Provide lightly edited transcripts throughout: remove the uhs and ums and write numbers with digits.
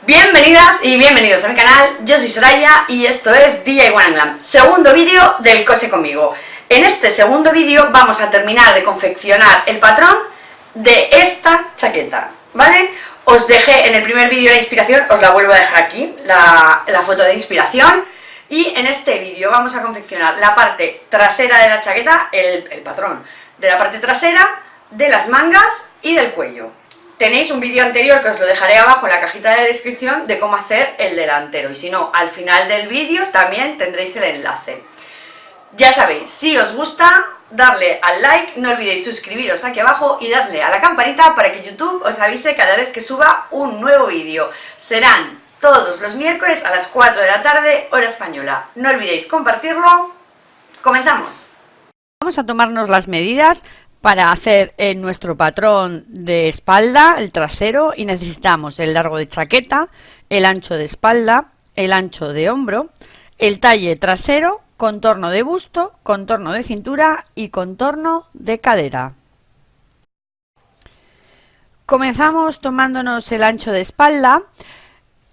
Bienvenidas y bienvenidos a mi canal, yo soy Soraya y esto es DIY Glam, segundo vídeo del Cose Conmigo. En este segundo vídeo vamos a terminar de confeccionar el patrón de esta chaqueta, ¿vale? Os dejé en el primer vídeo la inspiración, os la vuelvo a dejar aquí, la foto de inspiración. Y en este vídeo vamos a confeccionar la parte trasera de la chaqueta, el patrón de la parte trasera, de las mangas y del cuello. Tenéis un vídeo anterior que os lo dejaré abajo en la cajita de descripción de cómo hacer el delantero, y si no, al final del vídeo también tendréis el enlace. Ya sabéis, si os gusta, darle al like, no olvidéis suscribiros aquí abajo y darle a la campanita para que YouTube os avise cada vez que suba un nuevo vídeo. Serán todos los miércoles a las 4 de la tarde, hora española. No olvidéis compartirlo. ¡Comenzamos! Vamos a tomarnos las medidas para hacer nuestro patrón de espalda, el trasero, y necesitamos el largo de chaqueta, el ancho de espalda, el ancho de hombro, el talle trasero, contorno de busto, contorno de cintura y contorno de cadera. Comenzamos tomándonos el ancho de espalda.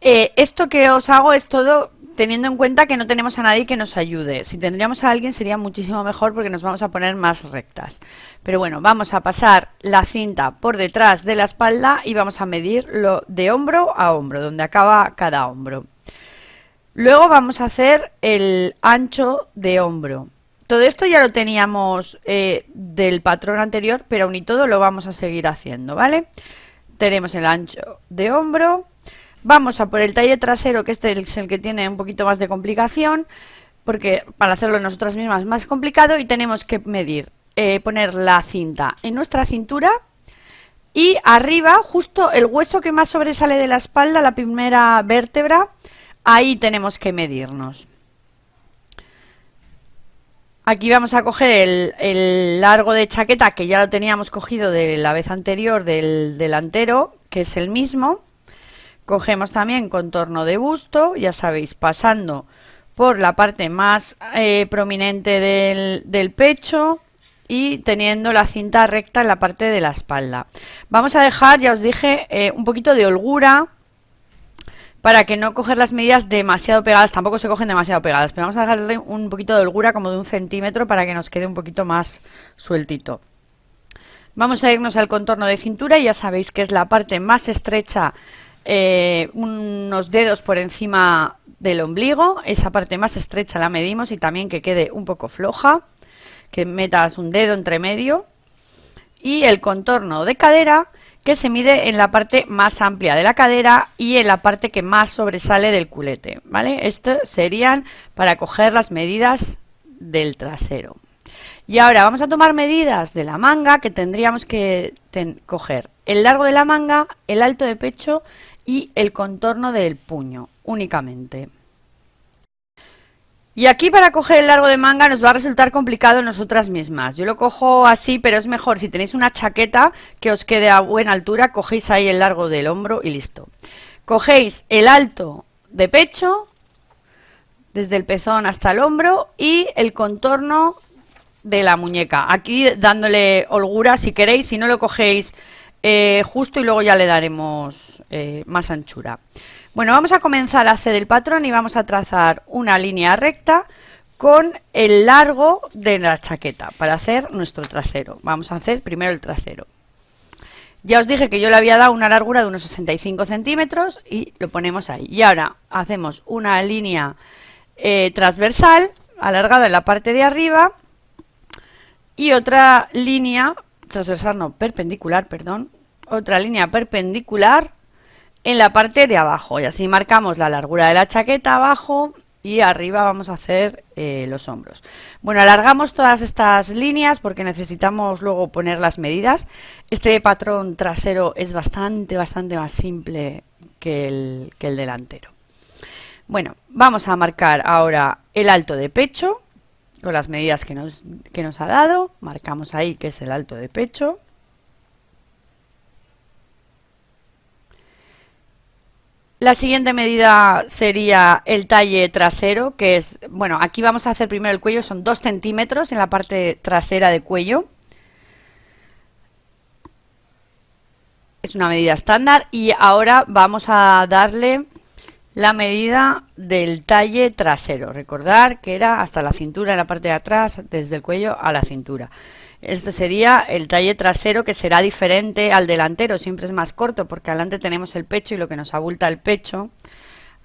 Esto que os hago es todo teniendo en cuenta que no tenemos a nadie que nos ayude. Si tendríamos a alguien sería muchísimo mejor porque nos vamos a poner más rectas. Pero bueno, vamos a pasar la cinta por detrás de la espalda y vamos a medirlo de hombro a hombro, donde acaba cada hombro. Luego vamos a hacer el ancho de hombro. Todo esto ya lo teníamos del patrón anterior, pero aún y todo lo vamos a seguir haciendo, ¿vale? Tenemos el ancho de hombro. Vamos a por el talle trasero, que este es el que tiene un poquito más de complicación, porque para hacerlo nosotras mismas es más complicado, y tenemos que medir, poner la cinta en nuestra cintura y arriba, justo el hueso que más sobresale de la espalda, la primera vértebra, ahí tenemos que medirnos. Aquí vamos a coger el largo de chaqueta, que ya lo teníamos cogido de la vez anterior del delantero, que es el mismo. Cogemos también contorno de busto, ya sabéis, pasando por la parte más prominente del pecho y teniendo la cinta recta en la parte de la espalda. Vamos a dejar, ya os dije, un poquito de holgura para que no coger las medidas demasiado pegadas. Tampoco se cogen demasiado pegadas, pero vamos a dejarle un poquito de holgura, como de 1 centímetro, para que nos quede un poquito más sueltito. Vamos a irnos al contorno de cintura, y ya sabéis que es la parte más estrecha, unos dedos por encima del ombligo. Esa parte más estrecha la medimos, y también que quede un poco floja, que metas un dedo entre medio. Y el contorno de cadera, que se mide en la parte más amplia de la cadera y en la parte que más sobresale del culete, ¿vale? Estos serían para coger las medidas del trasero. Y ahora vamos a tomar medidas de la manga, que tendríamos que coger el largo de la manga, el alto de pecho y el contorno del puño únicamente. Y aquí, para coger el largo de manga, nos va a resultar complicado nosotras mismas. Yo lo cojo así, pero es mejor si tenéis una chaqueta que os quede a buena altura, cogéis ahí el largo del hombro y listo. Cogéis el alto de pecho, desde el pezón hasta el hombro, y el contorno de la muñeca, aquí dándole holgura si queréis, si no lo cogéis justo, y luego ya le daremos más anchura. Bueno, vamos a comenzar a hacer el patrón y vamos a trazar una línea recta con el largo de la chaqueta para hacer nuestro trasero. Vamos a hacer primero el trasero. Ya os dije que yo le había dado una largura de unos 65 centímetros y lo ponemos ahí. Y ahora hacemos una línea transversal alargada en la parte de arriba, y otra línea transversal, no, perpendicular, perdón, otra línea perpendicular en la parte de abajo, y así marcamos la largura de la chaqueta abajo, y arriba vamos a hacer los hombros. Bueno, alargamos todas estas líneas porque necesitamos luego poner las medidas. Este patrón trasero es bastante más simple que el delantero. Bueno, vamos a marcar ahora el alto de pecho con las medidas que nos ha dado. Marcamos ahí que es el alto de pecho. La siguiente medida sería el talle trasero, que es, bueno, aquí vamos a hacer primero el cuello, son 2 centímetros en la parte trasera de cuello. Es una medida estándar y ahora vamos a darle la medida del talle trasero. Recordar que era hasta la cintura en la parte de atrás, desde el cuello a la cintura. Este sería el talle trasero, que será diferente al delantero, siempre es más corto porque adelante tenemos el pecho y lo que nos abulta el pecho.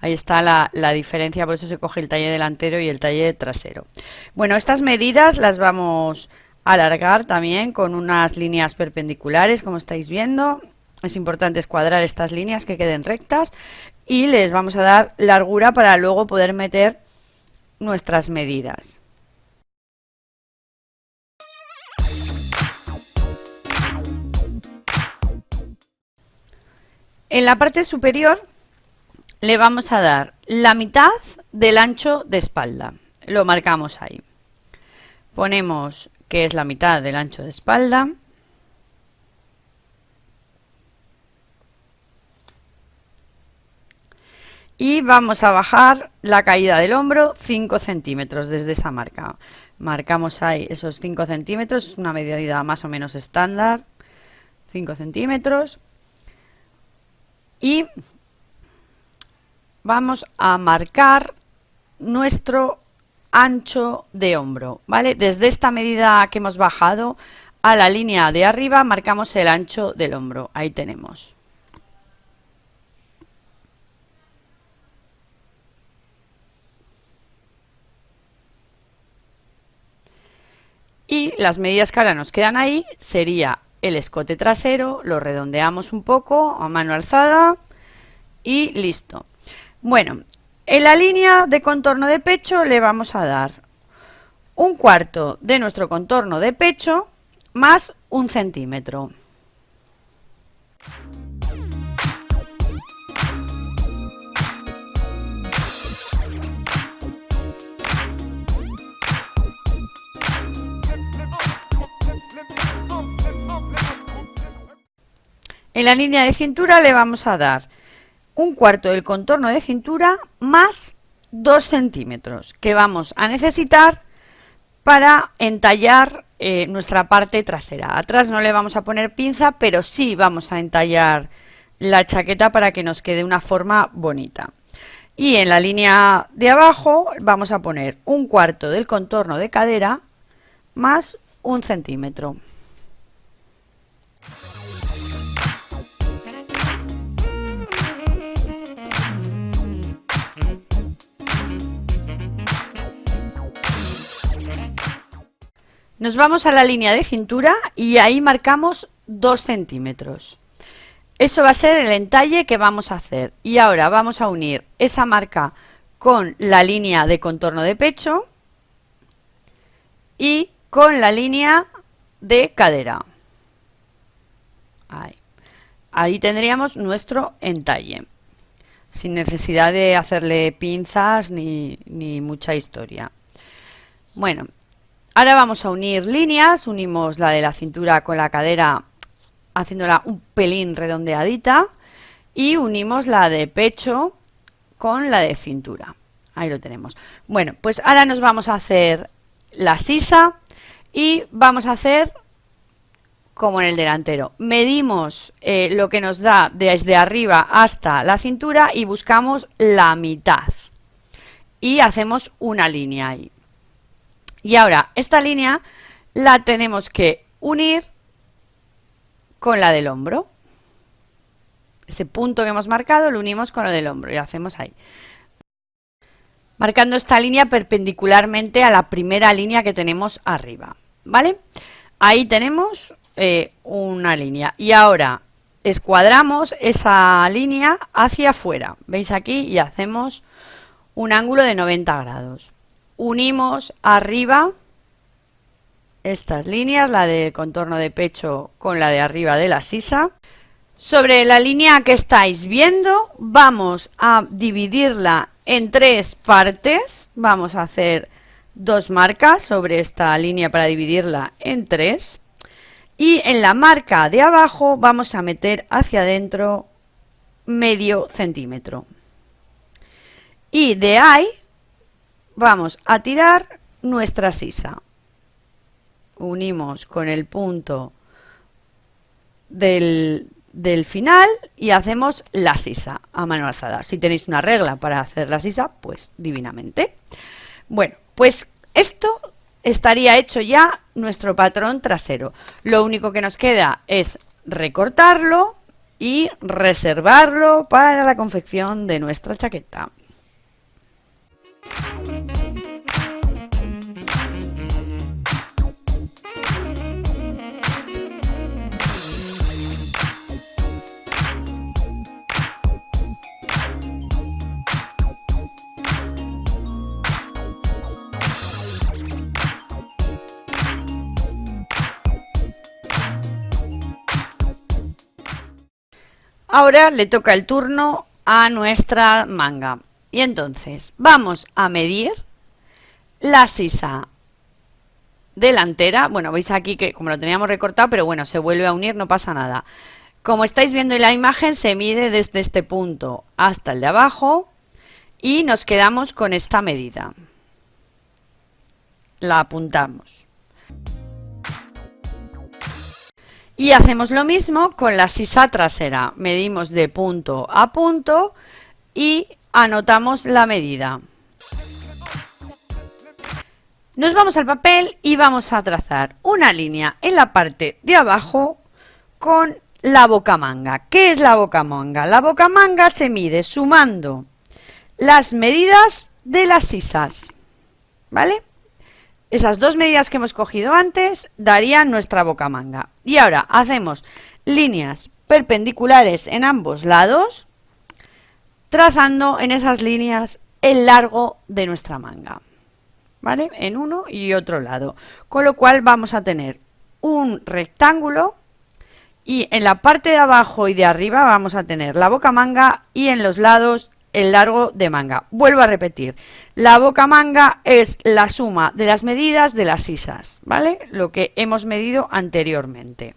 Ahí está la diferencia, por eso se coge el talle delantero y el talle trasero. Bueno, estas medidas las vamos a alargar también con unas líneas perpendiculares, como estáis viendo. Es importante escuadrar estas líneas que queden rectas y les vamos a dar largura para luego poder meter nuestras medidas. En la parte superior le vamos a dar la mitad del ancho de espalda. Lo marcamos ahí. Ponemos que es la mitad del ancho de espalda. Y vamos a bajar la caída del hombro 5 centímetros desde esa marca. Marcamos ahí esos 5 centímetros, es una medida más o menos estándar. 5 centímetros. Y vamos a marcar nuestro ancho de hombro, ¿vale? Desde esta medida que hemos bajado a la línea de arriba marcamos el ancho del hombro. Ahí tenemos. Y las medidas que ahora nos quedan ahí sería el escote trasero, lo redondeamos un poco a mano alzada y listo. Bueno, en la línea de contorno de pecho le vamos a dar 1/4 de nuestro contorno de pecho más 1 centímetro. En la línea de cintura le vamos a dar 1/4 del contorno de cintura más 2 centímetros que vamos a necesitar para entallar nuestra parte trasera. Atrás no le vamos a poner pinza, pero sí vamos a entallar la chaqueta para que nos quede una forma bonita. Y en la línea de abajo vamos a poner 1/4 del contorno de cadera más 1 centímetro. Nos vamos a la línea de cintura y ahí marcamos 2 centímetros. Eso va a ser el entalle que vamos a hacer. Y ahora vamos a unir esa marca con la línea de contorno de pecho y con la línea de cadera. Ahí tendríamos nuestro entalle, sin necesidad de hacerle pinzas ni mucha historia. Bueno, ahora vamos a unir líneas, unimos la de la cintura con la cadera haciéndola un pelín redondeadita y unimos la de pecho con la de cintura. Ahí lo tenemos. Bueno, pues ahora nos vamos a hacer la sisa y vamos a hacer como en el delantero. Medimos lo que nos da desde arriba hasta la cintura y buscamos la mitad. Y hacemos una línea ahí. Y ahora, esta línea la tenemos que unir con la del hombro. Ese punto que hemos marcado lo unimos con lo del hombro y hacemos ahí. Marcando esta línea perpendicularmente a la primera línea que tenemos arriba, ¿vale? Ahí tenemos una línea. Y ahora escuadramos esa línea hacia afuera. ¿Veis aquí? Y hacemos un ángulo de 90 grados. Unimos arriba estas líneas, la del contorno de pecho con la de arriba de la sisa. Sobre la línea que estáis viendo vamos a dividirla en 3 partes. Vamos a hacer 2 marcas sobre esta línea para dividirla en 3. Y en la marca de abajo vamos a meter hacia adentro medio centímetro. Y de ahí vamos a tirar nuestra sisa. Unimos con el punto de del final y hacemos la sisa a mano alzada. Si tenéis una regla para hacer la sisa, pues divinamente. Bueno, pues esto estaría hecho ya nuestro patrón trasero. Lo único que nos queda es recortarlo y reservarlo para la confección de nuestra chaqueta. Ahora le toca el turno a nuestra manga y entonces vamos a medir la sisa delantera. Bueno, veis aquí que como lo teníamos recortado, pero bueno, se vuelve a unir, no pasa nada. Como estáis viendo en la imagen, se mide desde este punto hasta el de abajo y nos quedamos con esta medida. La apuntamos. Y hacemos lo mismo con la sisa trasera. Medimos de punto a punto y anotamos la medida. Nos vamos al papel y vamos a trazar una línea en la parte de abajo con la bocamanga. ¿Qué es la bocamanga? La bocamanga se mide sumando las medidas de las sisas, ¿vale? Esas dos medidas que hemos cogido antes darían nuestra bocamanga. Y ahora hacemos líneas perpendiculares en ambos lados, trazando en esas líneas el largo de nuestra manga, ¿vale? En uno y otro lado. Con lo cual vamos a tener un rectángulo y en la parte de abajo y de arriba vamos a tener la bocamanga y en los lados el largo de manga. Vuelvo a repetir, la bocamanga es la suma de las medidas de las sisas, ¿vale? Lo que hemos medido anteriormente.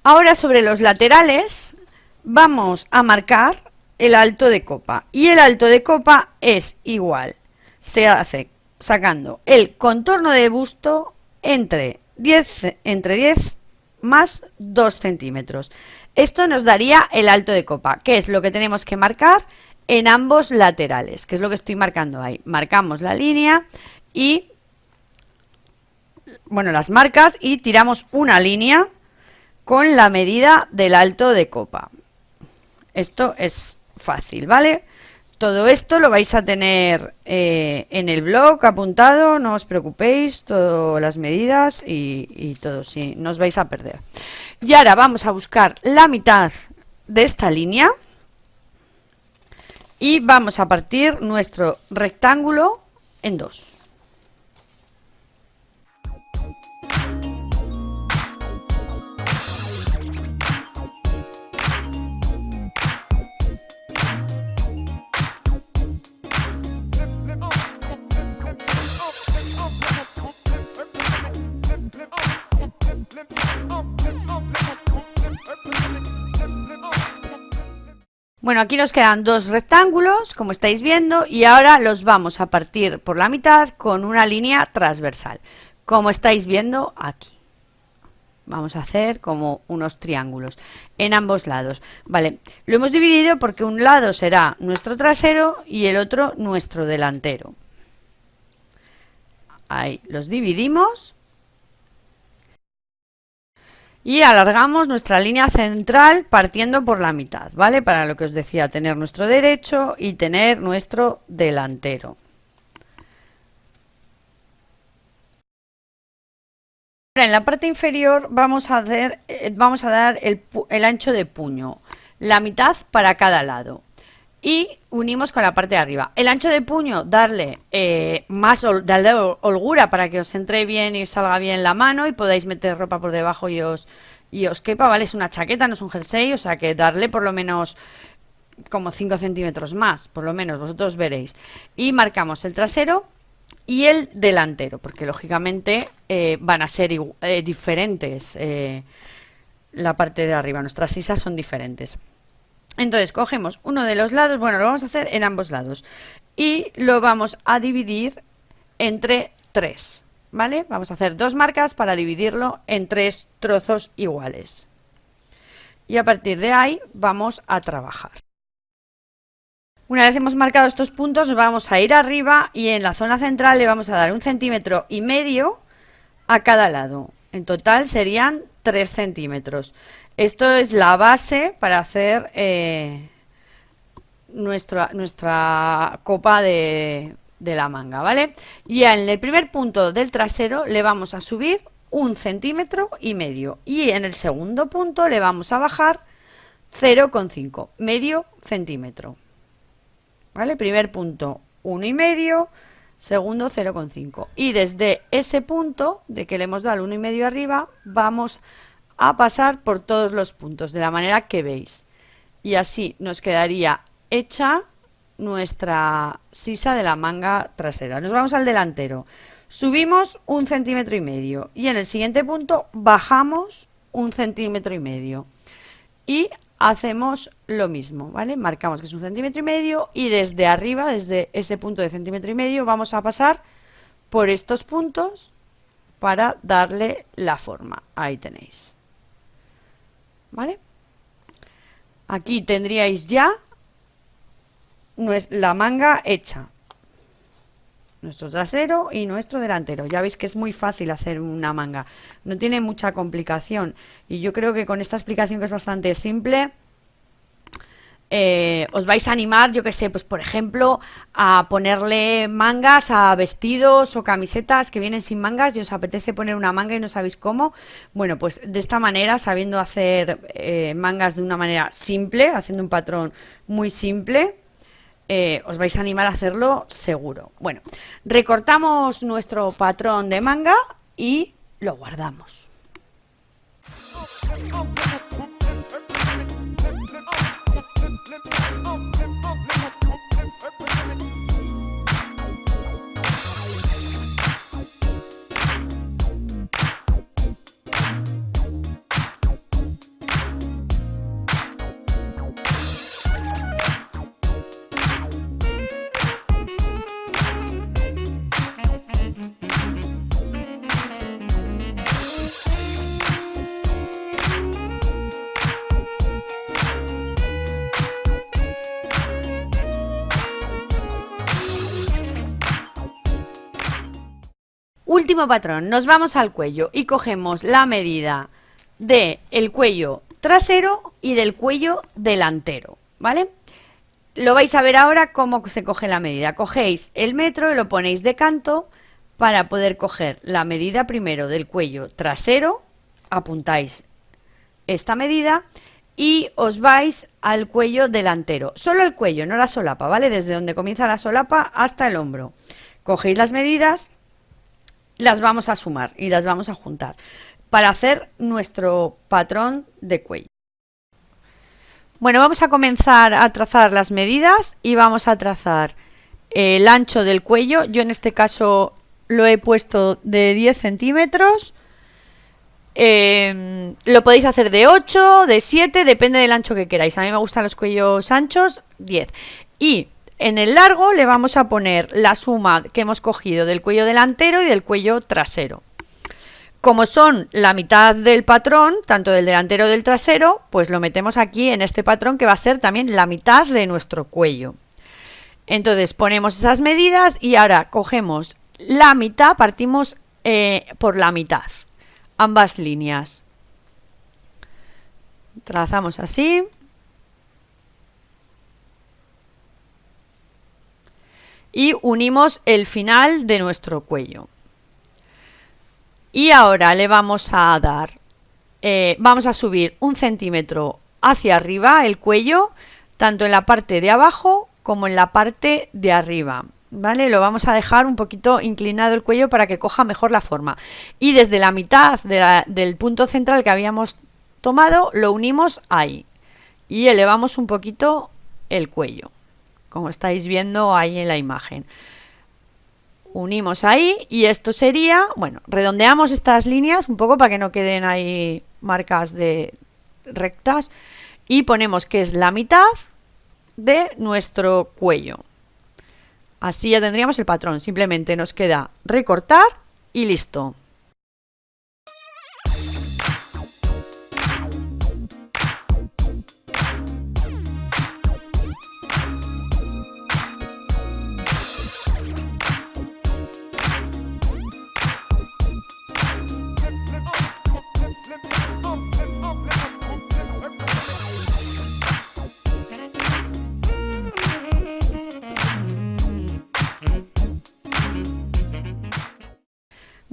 Ahora sobre los laterales vamos a marcar el alto de copa y el alto de copa es igual, se hace sacando el contorno de busto entre 10 más 2 centímetros. Esto nos daría el alto de copa, que es lo que tenemos que marcar en ambos laterales, que es lo que estoy marcando ahí. Marcamos la línea y, bueno, las marcas y tiramos una línea con la medida del alto de copa. Esto es fácil, ¿vale? Todo esto lo vais a tener en el blog apuntado, no os preocupéis, todas las medidas y todo, sí, no os vais a perder. Y ahora vamos a buscar la mitad de esta línea y vamos a partir nuestro rectángulo en dos. Bueno, aquí nos quedan dos rectángulos, como estáis viendo, y ahora los vamos a partir por la mitad con una línea transversal, como estáis viendo aquí. Vamos a hacer como unos triángulos en ambos lados. Vale, lo hemos dividido porque un lado será nuestro trasero y el otro nuestro delantero. Ahí los dividimos. Y alargamos nuestra línea central partiendo por la mitad, ¿vale? Para lo que os decía, tener nuestro derecho y tener nuestro delantero. En la parte inferior vamos a dar el ancho de puño, la mitad para cada lado. y unimos con la parte de arriba. El ancho de puño, darle darle holgura para que os entre bien y salga bien la mano y podáis meter ropa por debajo y os quepa, ¿vale? Es una chaqueta, no es un jersey, o sea que darle por lo menos como 5 centímetros más, por lo menos, vosotros veréis. Y marcamos el trasero y el delantero, porque lógicamente van a ser diferentes. La parte de arriba, nuestras sisas son diferentes. Entonces cogemos uno de los lados, bueno, lo vamos a hacer en ambos lados y lo vamos a dividir entre 3, ¿vale? Vamos a hacer 2 marcas para dividirlo en 3 trozos iguales. Y a partir de ahí vamos a trabajar. Una vez hemos marcado estos puntos, vamos a ir arriba y en la zona central le vamos a dar 1,5 centímetros a cada lado. En total serían 3 centímetros. Esto es la base para hacer nuestra copa de la manga, ¿vale? Y en el primer punto del trasero le vamos a subir 1,5 centímetros y en el segundo punto le vamos a bajar 0,5, medio centímetro, ¿vale? Primer punto 1,5, segundo 0,5 y desde ese punto de que le hemos dado el 1,5 arriba vamos a pasar por todos los puntos de la manera que veis y así nos quedaría hecha nuestra sisa de la manga trasera. Nos vamos al delantero, subimos 1,5 centímetros y en el siguiente punto bajamos 1,5 centímetros y hacemos lo mismo, ¿vale? Marcamos que es 1,5 centímetros y desde arriba, desde ese punto de 1,5 centímetros, vamos a pasar por estos puntos para darle la forma. Ahí tenéis, ¿vale? Aquí tendríais ya la manga hecha, nuestro trasero y nuestro delantero. Ya veis que es muy fácil hacer una manga, no tiene mucha complicación y yo creo que con esta explicación, que es bastante simple, os vais a animar, yo que sé, pues por ejemplo a ponerle mangas a vestidos o camisetas que vienen sin mangas y os apetece poner una manga y no sabéis cómo. Bueno, pues de esta manera, sabiendo hacer mangas de una manera simple, haciendo un patrón muy simple, os vais a animar a hacerlo seguro. Bueno, recortamos nuestro patrón de manga y lo guardamos. Último patrón, nos vamos al cuello y cogemos la medida del cuello trasero y del cuello delantero, ¿vale? Lo vais a ver ahora cómo se coge la medida. Cogéis el metro y lo ponéis de canto para poder coger la medida primero del cuello trasero, apuntáis esta medida y os vais al cuello delantero. Solo el cuello, no la solapa, ¿vale? Desde donde comienza la solapa hasta el hombro. Cogéis las medidas, las vamos a sumar y las vamos a juntar para hacer nuestro patrón de cuello. Bueno, vamos a comenzar a trazar las medidas y vamos a trazar el ancho del cuello. Yo en este caso lo he puesto de 10 centímetros. Lo podéis hacer de 8, de 7, depende del ancho que queráis. A mí me gustan los cuellos anchos, 10. Y en el largo le vamos a poner la suma que hemos cogido del cuello delantero y del cuello trasero. Como son la mitad del patrón, tanto del delantero como del trasero, pues lo metemos aquí en este patrón que va a ser también la mitad de nuestro cuello. Entonces ponemos esas medidas y ahora cogemos la mitad, partimos por la mitad, ambas líneas. Trazamos así. Y unimos el final de nuestro cuello. Y ahora le vamos a dar, vamos a subir 1 centímetro hacia arriba el cuello, tanto en la parte de abajo como en la parte de arriba. ¿Vale? Lo vamos a dejar un poquito inclinado el cuello para que coja mejor la forma. Y desde la mitad del punto central que habíamos tomado, lo unimos ahí. Y elevamos un poquito el cuello, como estáis viendo ahí en la imagen. Unimos ahí y esto sería, bueno, redondeamos estas líneas un poco para que no queden ahí marcas de rectas. Y ponemos que es la mitad de nuestro cuello. Así ya tendríamos el patrón, simplemente nos queda recortar y listo.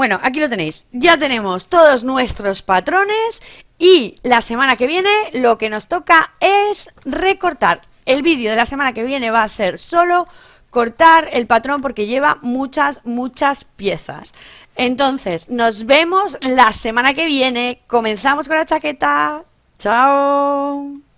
Bueno, aquí lo tenéis. Ya tenemos todos nuestros patrones y la semana que viene lo que nos toca es recortar. El vídeo de la semana que viene va a ser solo cortar el patrón porque lleva muchas piezas. Entonces, nos vemos la semana que viene. Comenzamos con la chaqueta. ¡Chao!